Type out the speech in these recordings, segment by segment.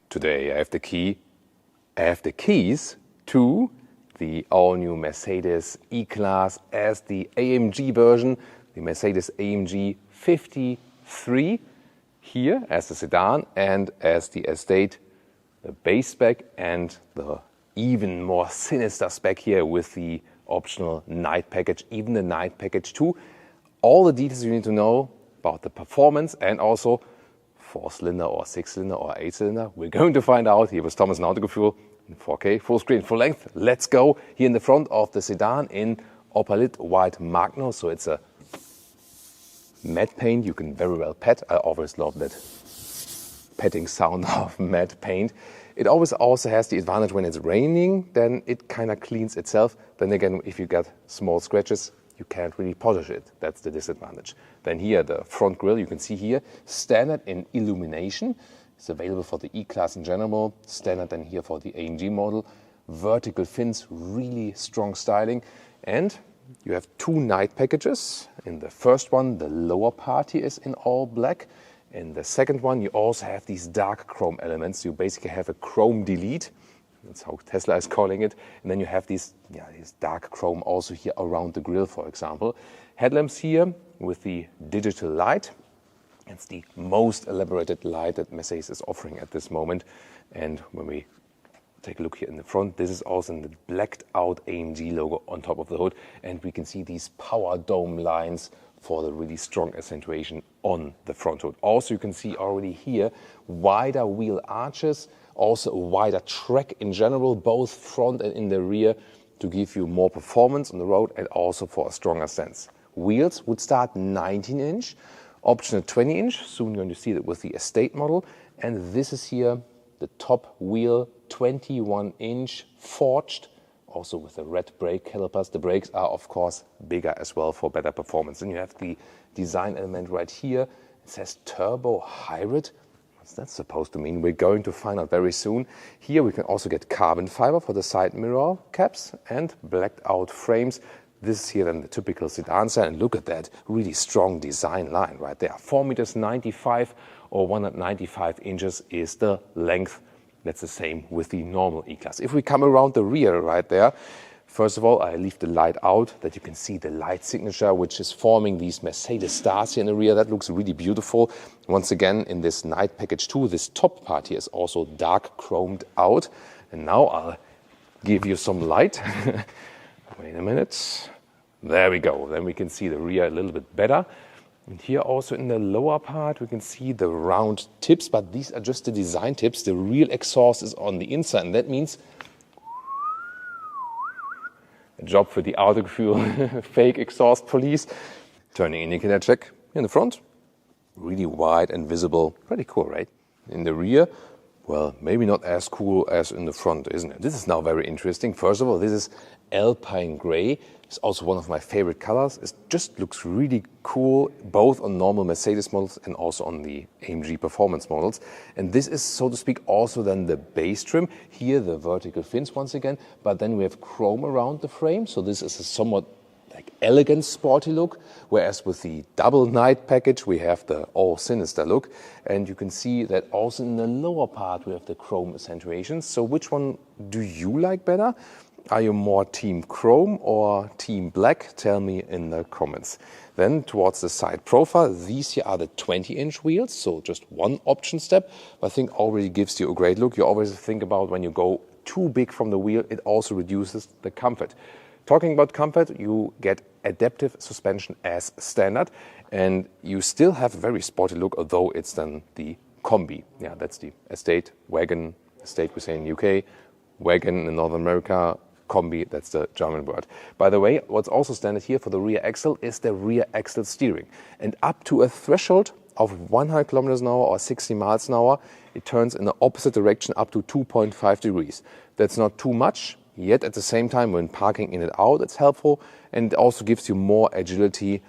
Today I have the keys to the all-new Mercedes E-Class as the AMG version, the Mercedes AMG 53 here as the sedan and as the estate, the base spec and the even more sinister spec here with the optional night package, even the night package 2. All the details you need to know about the performance and also 4-cylinder or 6-cylinder or 8-cylinder. We're going to find out here with Thomas Autogefühl in 4K, full screen, full length. Let's go. Here in the front of the sedan in Opalit White Magno. So it's a matte paint you can very well pet. I always love that petting sound of matte paint. It always also has the advantage when it's raining, then it kind of cleans itself. Then again, if you get small scratches, you can't really polish it. That's the disadvantage. Then here, the front grille, you can see here, standard in illumination. It's available for the E-Class in general, standard then here for the AMG model. Vertical fins, really strong styling. And you have two night packages. In the first one, the lower part here is in all black. In the second one, you also have these dark chrome elements. You basically have a chrome delete. That's how Tesla is calling it. And then you have these dark chrome also here around the grille, for example. Headlamps here with the digital light. It's the most elaborated light that Mercedes is offering at this moment. And when we take a look here in the front, this is also in the blacked out AMG logo on top of the hood. And we can see these power dome lines for the really strong accentuation on the front hood. Also, you can see already here wider wheel arches, also a wider track in general, both front and in the rear, to give you more performance on the road and also for a stronger sense. Wheels would start 19-inch, optional 20-inch. Soon you're going to see that with the estate model. And this is here the top wheel, 21-inch forged, also with the red brake calipers. The brakes are, of course, bigger as well for better performance. And you have the design element right here. It says turbo hybrid. What's that supposed to mean? We're going to find out very soon. Here we can also get carbon fiber for the side mirror caps and blacked out frames. This is here then the typical sedan style. And look at that really strong design line right there. 4.95 meters or 195 inches is the length. That's the same with the normal E-Class. If we come around the rear right there, first of all, I leave the light out that you can see the light signature, which is forming these Mercedes stars here in the rear. That looks really beautiful. Once again, in this night package 2, this top part here is also dark chromed out. And now I'll give you some light. Wait a minute. There we go. Then we can see the rear a little bit better. And here also in the lower part, we can see the round tips, but these are just the design tips. The real exhaust is on the inside, and that means a job for the Autogefühl fake exhaust police. Turning indicator check in the front. Really wide and visible. Pretty cool, right? In the rear, well, maybe not as cool as in the front, isn't it? This is now very interesting. First of all, this is Alpine Grey. It's also one of my favorite colors. It just looks really cool, both on normal Mercedes models and also on the AMG performance models. And this is, so to speak, also then the base trim. Here, the vertical fins once again, but then we have chrome around the frame. So this is a somewhat like elegant, sporty look, whereas with the double night package, we have the all sinister look. And you can see that also in the lower part, we have the chrome accentuations. So which one do you like better? Are you more team chrome or team black? Tell me in the comments. Then towards the side profile, these here are the 20-inch wheels, so just one option step. I think already gives you a great look. You always think about when you go too big from the wheel, it also reduces the comfort. Talking about comfort, you get adaptive suspension as standard, and you still have a very sporty look, although it's then the combi. Yeah, that's the estate, wagon, estate we say in UK, wagon in North America, combi, that's the German word. By the way, what's also standard here for the rear axle is the rear axle steering. And up to a threshold of 100 kilometers an hour or 60 miles an hour, it turns in the opposite direction up to 2.5 degrees. That's not too much, yet at the same time when parking in and out, it's helpful. And it also gives you more agility,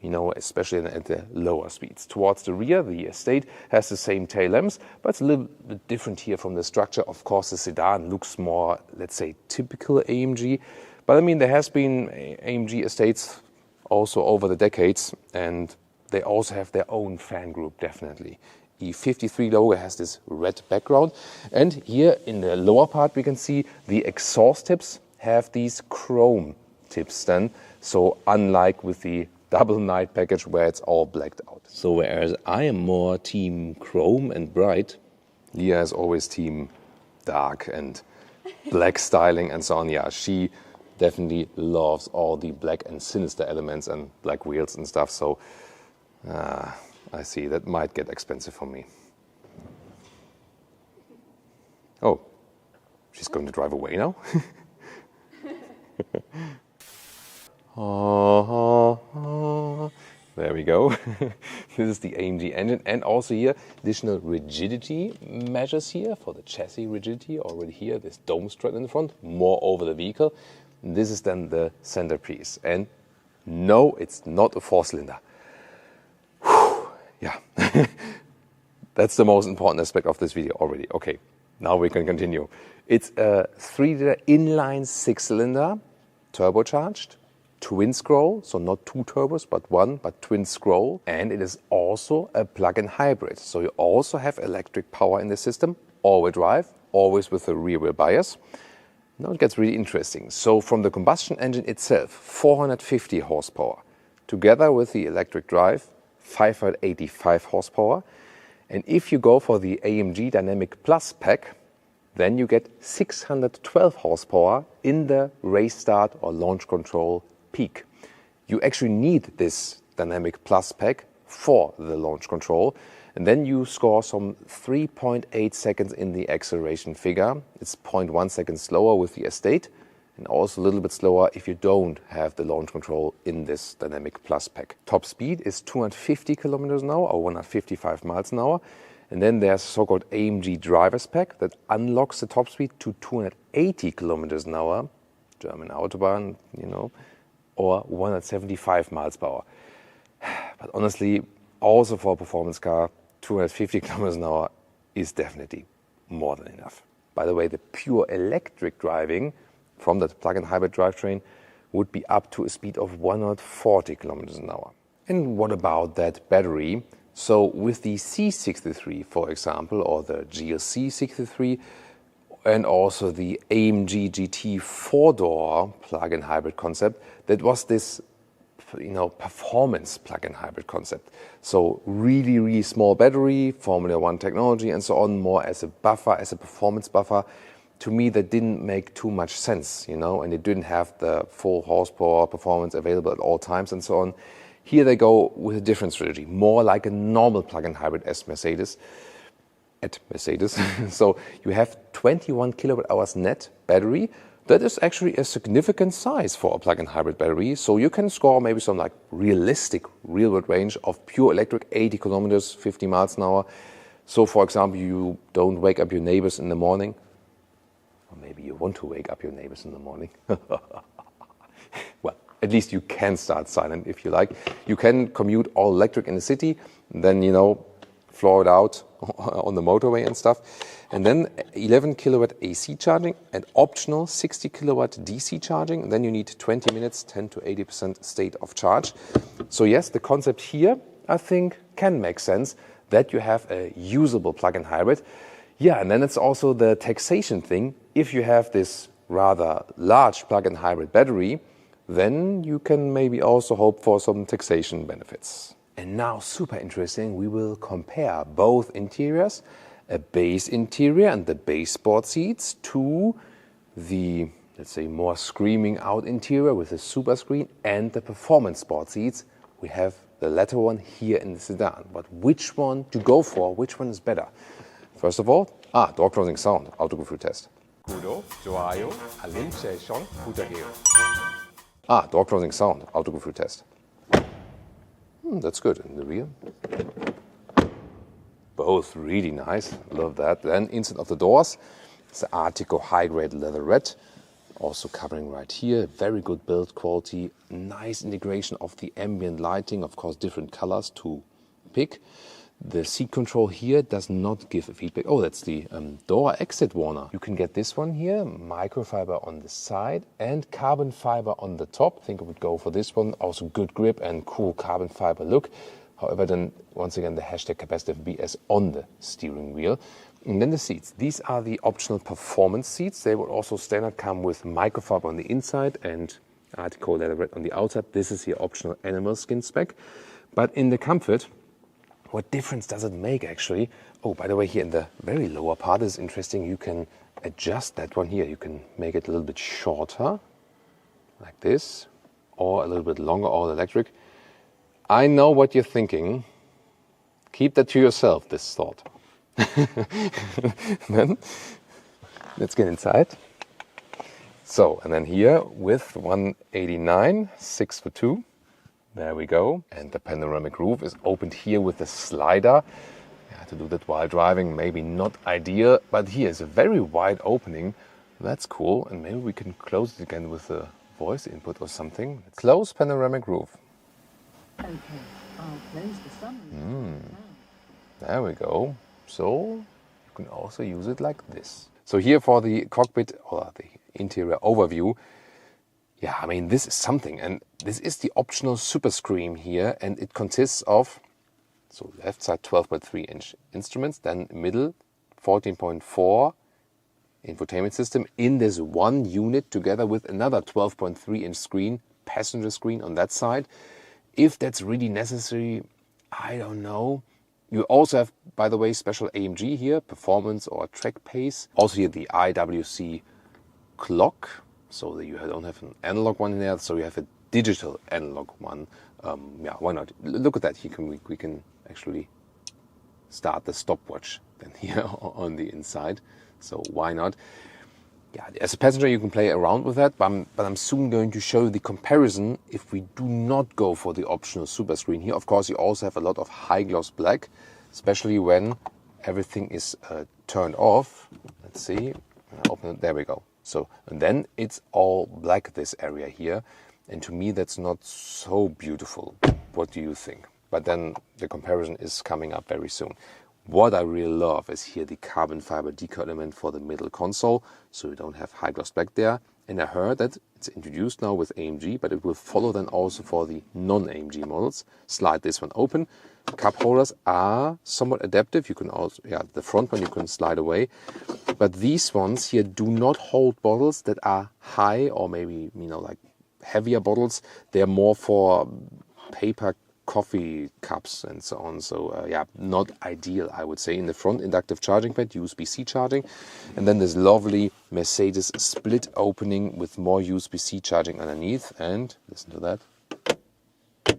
you know, especially at the lower speeds. Towards the rear, the estate has the same tail lamps, but it's a little bit different here from the structure. Of course, the sedan looks more, let's say, typical AMG. But I mean, there has been AMG estates also over the decades, and they also have their own fan group, definitely. E53 logo has this red background. And here in the lower part we can see the exhaust tips have these chrome tips then. So unlike with the double night package where it's all blacked out. So whereas I am more team chrome and bright, Leah is always team dark and black styling and so on. Yeah, she definitely loves all the black and sinister elements and black wheels and stuff. So I see that might get expensive for me. Oh, she's going to drive away now? There we go. This is the AMG engine, and also here additional rigidity measures here for the chassis rigidity. Already here, this dome strut in the front, more over the vehicle. And this is then the centerpiece. And no, it's not a 4-cylinder. Yeah, that's the most important aspect of this video already. Okay, now we can continue. It's a 3-liter inline 6-cylinder, turbocharged, twin scroll, so not 2 turbos, but 1, but twin scroll. And it is also a plug-in hybrid. So you also have electric power in the system, all-wheel drive, always with a rear-wheel bias. Now it gets really interesting. So from the combustion engine itself, 450 horsepower, together with the electric drive, 585 horsepower. And if you go for the AMG Dynamic Plus pack, then you get 612 horsepower in the race start or launch control peak. You actually need this Dynamic Plus pack for the launch control, and then you score some 3.8 seconds in the acceleration figure. It's 0.1 seconds slower with the Estate, and also a little bit slower if you don't have the launch control in this Dynamic Plus pack. Top speed is 250 kilometers an hour or 155 miles an hour. And then there's a so-called AMG driver's pack that unlocks the top speed to 280 kilometers an hour, German Autobahn, you know, or 175 miles per hour. But honestly, also for a performance car, 250 kilometers an hour is definitely more than enough. By the way, the pure electric driving from that plug-in hybrid drivetrain would be up to a speed of 140 kilometers an hour. And what about that battery? So with the C63, for example, or the GLC 63, and also the AMG GT 4-door plug-in hybrid concept, that was this, you know, performance plug-in hybrid concept. So really, really small battery, Formula One technology and so on, more as a buffer, as a performance buffer. To me, that didn't make too much sense, you know, and it didn't have the full horsepower performance available at all times and so on. Here they go with a different strategy, more like a normal plug-in hybrid at Mercedes. So you have 21 kilowatt hours net battery. That is actually a significant size for a plug-in hybrid battery. So you can score maybe some like realistic real-world range of pure electric, 80 kilometers, 50 miles an hour. So for example, you don't wake up your neighbors in the morning. Or maybe you want to wake up your neighbors in the morning. Well, at least you can start silent if you like. You can commute all electric in the city, then, you know, floor it out on the motorway and stuff. And then 11 kilowatt AC charging and optional 60 kilowatt DC charging. And then you need 20 minutes, 10 to 80% state of charge. So yes, the concept here, I think, can make sense that you have a usable plug-in hybrid. Yeah, and then it's also the taxation thing. If you have this rather large plug-in hybrid battery, then you can maybe also hope for some taxation benefits. And now, super interesting, we will compare both interiors, a base interior and the base sport seats, to the, let's say, more screaming out interior with a super screen and the performance sport seats. We have the latter one here in the sedan. But which one to go for? Which one is better? First of all, door closing sound, Autogefühltest. 구독, 좋아요, 알림 설정 부탁해요. Door closing sound, Autogefühltest. That's good. In the rear. Both really nice. Love that. Then inside of the doors, it's the Artico high-grade leather red. Also covering right here. Very good build quality. Nice integration of the ambient lighting. Of course, different colors to pick. The seat control here does not give a feedback. Oh, that's the door exit warner. You can get this one here, microfiber on the side and carbon fiber on the top. I think I would go for this one. Also good grip and cool carbon fiber look. However, then once again the hashtag capacitive BS on the steering wheel. And then the seats. These are the optional performance seats. They will also standard come with microfiber on the inside and article leather red on the outside. This is the optional animal skin spec. But in the comfort, what difference does it make actually? Oh, by the way, here in the very lower part is interesting. You can adjust that one here. You can make it a little bit shorter, like this, or a little bit longer, all electric. I know what you're thinking. Keep that to yourself, this thought. Then, let's get inside. So, and then here with 189, 6'2". There we go. And the panoramic roof is opened here with the slider. Yeah, to do that while driving, maybe not ideal, but here is a very wide opening. That's cool. And maybe we can close it again with a voice input or something. Close panoramic roof. Okay, I'll close the summary. There we go. So you can also use it like this. So here for the cockpit or the interior overview, yeah, I mean, this is something. And this is the optional super screen here. And it consists of, so left side 12.3-inch instruments, then middle 14.4 infotainment system in this one unit together with another 12.3-inch screen, passenger screen on that side. If that's really necessary, I don't know. You also have, by the way, special AMG here, performance or track pace. Also here the IWC clock, so that you don't have an analog one in there, so you have a digital analog one. Yeah, why not? Look at that. Here we can actually start the stopwatch then here on the inside. So why not? Yeah, as a passenger you can play around with that, but I'm soon going to show you the comparison if we do not go for the optional super screen here. Of course, you also have a lot of high gloss black, especially when everything is turned off. Let's see, open it, there we go. So, and then it's all black, this area here. And to me, that's not so beautiful. What do you think? But then the comparison is coming up very soon. What I really love is here the carbon fiber decal element for the middle console, so you don't have high gloss black there. And I heard that it's introduced now with AMG, but it will follow then also for the non-AMG models. Slide this one open. Cup holders are somewhat adaptive. You can also, yeah, the front one you can slide away. But these ones here do not hold bottles that are high or maybe, you know, like heavier bottles. They're more for paper coffee cups and so on. So yeah, not ideal, I would say. In the front, inductive charging pad, USB-C charging. And then this lovely Mercedes split opening with more USB-C charging underneath. And listen to that.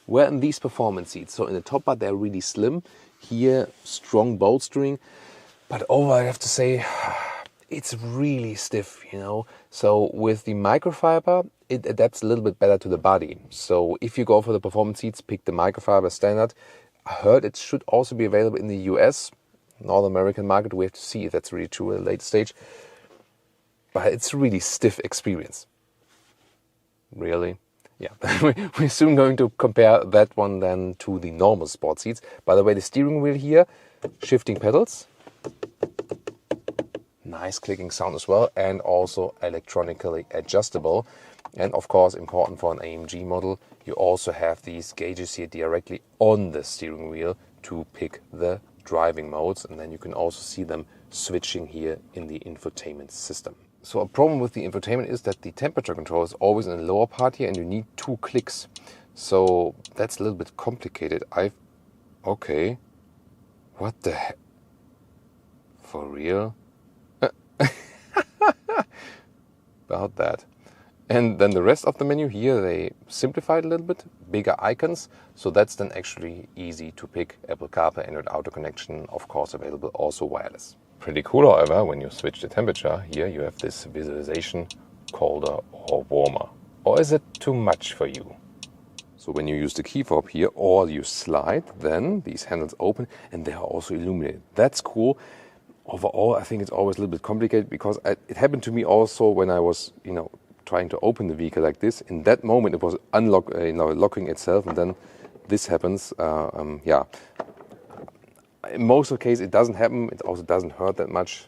Where in these performance seats, so in the top part, they're really slim. Here, strong bolstering. But over, I have to say, it's really stiff, you know. So with the microfiber, it adapts a little bit better to the body. So if you go for the performance seats, pick the microfiber standard. I heard it should also be available in the US, North American market. We have to see if that's really true at a later stage. But it's a really stiff experience. Really? Yeah, we're soon going to compare that one then to the normal sport seats. By the way, the steering wheel here, shifting pedals. Nice clicking sound as well, and also electronically adjustable. And of course, important for an AMG model, you also have these gauges here directly on the steering wheel to pick the driving modes. And then you can also see them switching here in the infotainment system. So a problem with the infotainment is that the temperature control is always in the lower part here and you need 2 clicks. So that's a little bit complicated. Okay. What the heck? For real? About that. And then the rest of the menu here, they simplified a little bit, bigger icons. So that's then actually easy to pick. Apple CarPlay, Android Auto connection, of course available, also wireless. Pretty cool, however, when you switch the temperature, here you have this visualization, colder or warmer. Or is it too much for you? So when you use the key fob here or you slide, then these handles open and they are also illuminated. That's cool. Overall, I think it's always a little bit complicated because it happened to me also when I was, trying to open the vehicle like this. In that moment, it was locking itself, and then this happens. Yeah. In most of the cases, it doesn't happen. It also doesn't hurt that much.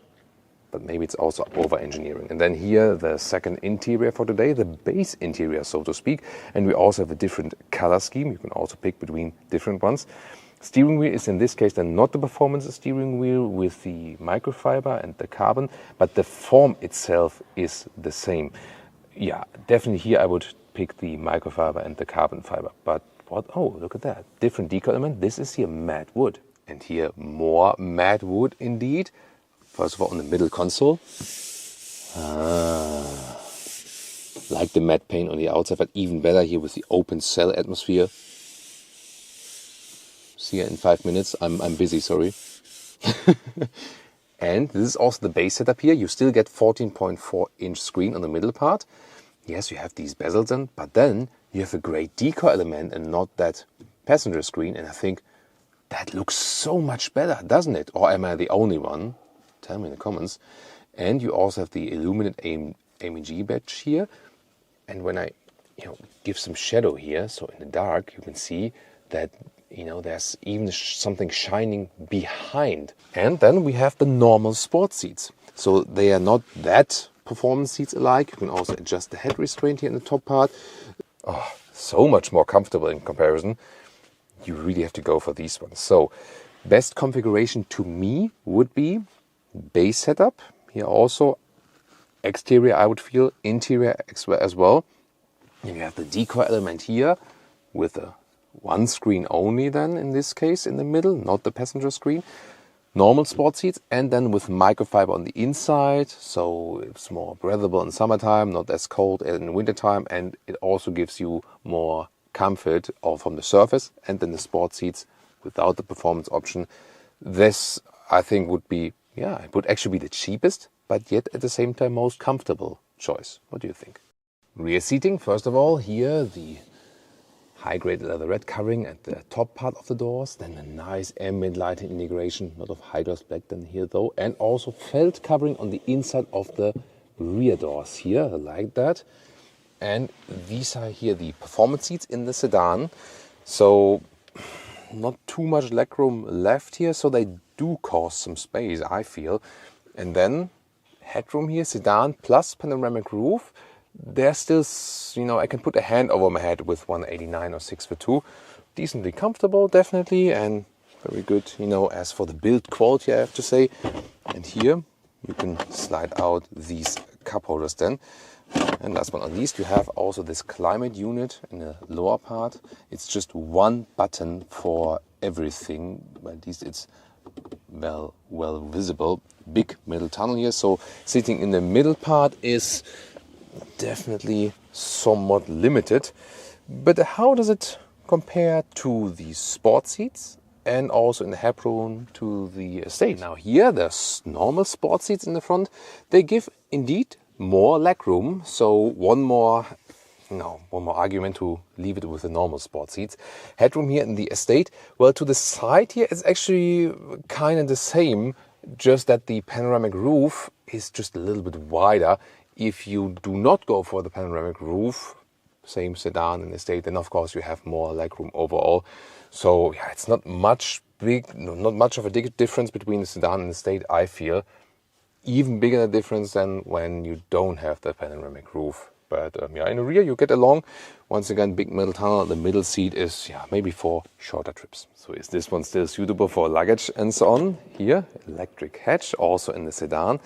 but maybe it's also over-engineering. And then here, the second interior for today, the base interior, so to speak. And we also have a different color scheme. You can also pick between different ones. Steering wheel is in this case then not the performance steering wheel with the microfiber and the carbon, but the form itself is the same. Yeah, definitely here I would pick the microfiber and the carbon fiber. But what? Oh, look at that. Different decal element. This is here matte wood. And here more matte wood indeed. First of all, on the middle console. Like the matte paint on the outside, but even better here with the open cell atmosphere. See you in 5 minutes. I'm busy, sorry. And this is also the base setup here. You still get 14.4-inch screen on the middle part. Yes, you have these bezels in, but then you have a great decor element and not that passenger screen. And I think that looks so much better, doesn't it? Or am I the only one? Tell me in the comments. And you also have the illuminated AMG badge here. And when I give some shadow here, so in the dark, you can see that there's even something shining behind. And then we have the normal sport seats. So they are not that performance seats alike. You can also adjust the head restraint here in the top part. Oh, so much more comfortable in comparison. You really have to go for these ones. So best configuration to me would be base setup. Here also exterior I would feel, interior as well. And you have the decor element here with a one screen only then in this case in the middle, not the passenger screen. Normal sport seats and then with microfiber on the inside, so it's more breathable in summertime, not as cold in wintertime, and it also gives you more comfort all from the surface. And then the sport seats without the performance option. This I think would be, it would actually be the cheapest, but yet at the same time most comfortable choice. What do you think? Rear seating, first of all, here the high-grade leatherette covering at the top part of the doors, then a nice ambient lighting integration, not of high gloss black than here though, and also felt covering on the inside of the rear doors here, like that. And these are here the performance seats in the sedan, so not too much legroom left here, so they do cause some space, I feel. And then headroom here, sedan plus panoramic roof. There's still, I can put a hand over my head with 189 or 6'2". Decently comfortable, definitely, and very good, as for the build quality, I have to say. And here you can slide out these cup holders then. And last but not least, you have also this climate unit in the lower part. It's just one button for everything, but at least it's well visible. Big middle tunnel here, so sitting in the middle part is definitely somewhat limited. But how does it compare to the sport seats and also in the headroom to the Estate? Now here, there's normal sport seats in the front. They give indeed more legroom, so one more argument to leave it with the normal sport seats. Headroom here in the Estate, well, to the side here it's actually kind of the same, just that the panoramic roof is just a little bit wider. If you do not go for the panoramic roof, same sedan and Estate, then of course you have more legroom overall. So it's not much of a difference between the sedan and Estate, I feel. Even bigger difference than when you don't have the panoramic roof. But in the rear you get along. Once again, big middle tunnel. The middle seat is maybe for shorter trips. So is this one still suitable for luggage and so on? Here, electric hatch, also in the sedan.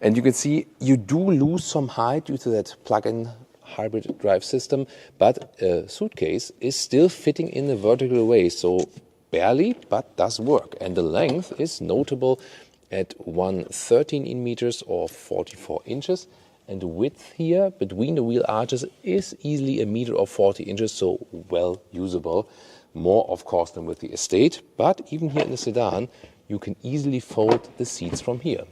And you can see you do lose some height due to that plug-in hybrid drive system. But a suitcase is still fitting in a vertical way. So barely, but does work. And the length is notable at 113 meters or 44 inches. And the width here between the wheel arches is easily 1 meter or 40 inches, so well usable. More, of course, than with the Estate, but even here in the sedan, you can easily fold the seats from here.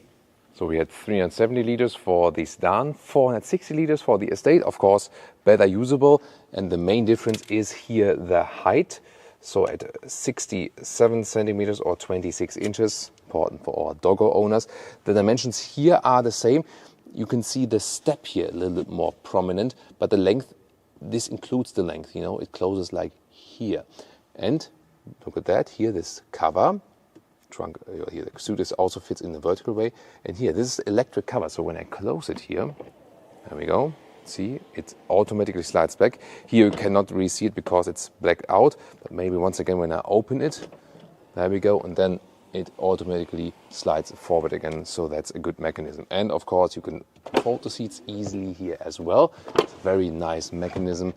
So we had 370 liters for the sedan, 460 liters for the Estate, of course, better usable. And the main difference is here the height. So at 67 centimeters or 26 inches, important for our doggo owners. The dimensions here are the same. You can see the step here a little bit more prominent, but the length, this includes the length, it closes like here. And look at that, here this cover, trunk here. The suit also fits in the vertical way. And here, this is electric cover. So when I close it here, there we go. See, it automatically slides back. Here you cannot really see it because it's blacked out. But maybe once again when I open it, there we go. And then it automatically slides forward again. So that's a good mechanism. And of course you can fold the seats easily here as well. It's a very nice mechanism.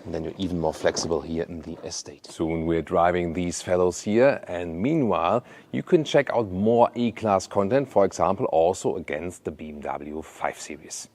And then you're even more flexible here in the estate. Soon we're driving these fellows here, and meanwhile you can check out more E-Class content, for example also against the BMW 5 Series.